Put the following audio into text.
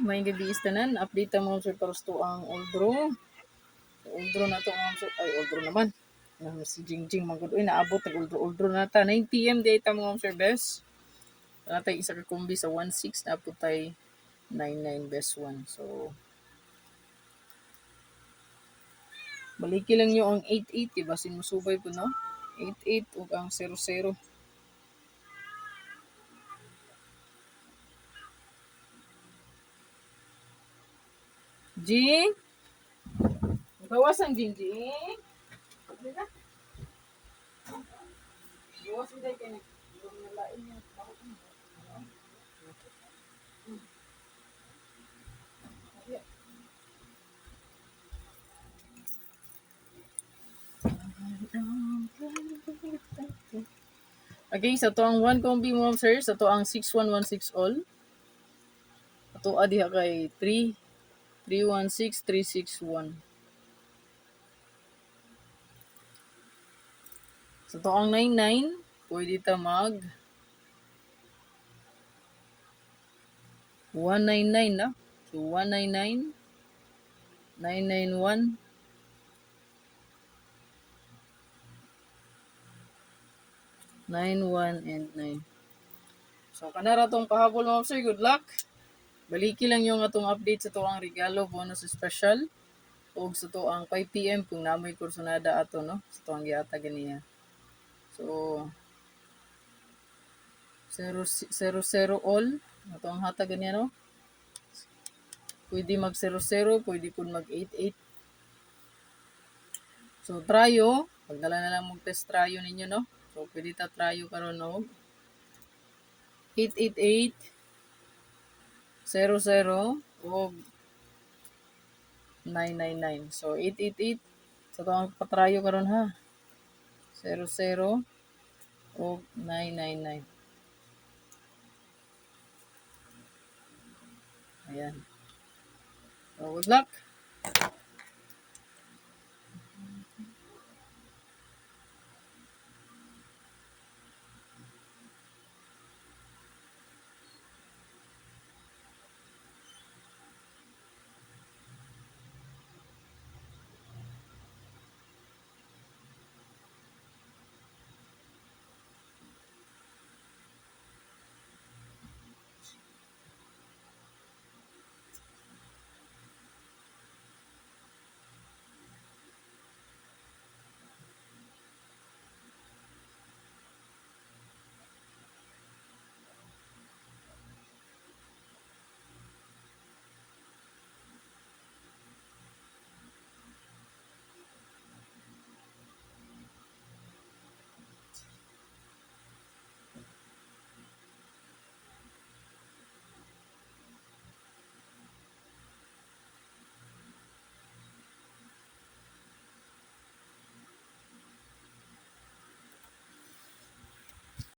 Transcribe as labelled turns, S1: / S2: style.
S1: may gabi istanan. Update mo sir para to ang Oldro. Oldro na to ang sir. Ay, Oldro naman. Si Jingjing magod. Uy, naabot ang Oldro na ta. 9 p.m. data mo sir best. Natay isa ka kumbi sa 1.6 na po tay 9.9 best 1. So, baliki lang nyo ang 8.8. Diba? Sinusubay po, no? 8.8 o ang 0.0. Jing? Bawas ang Jingjing. Dito. Bawas ang day kayo. Nalain niya. Okay, sa to ang 1 combi mo sir, sa to ang 6116 all. Ato diha kay 316 361. Sa to ang 99, pwede ta mag 199 na. So 199 991 91 and 9. So kanara tong pahabol mo sir, good luck. Baliki lang yung atong update sa to ang regalo bonus special o sa to ang 5 PM kung namoy kursonada ato no sa to ang giata ganiya. So 0 all ato ang hatag ganiya no. Pwede mag 0 pwede pud mag 8 So tryo, pagdala na lang mag test tryo ninyo no. So pwede ta tryo karon no. 888 00 o 999. So 888 sa to ang patrayo karon ha. 00 o 999. Ayan. So good luck.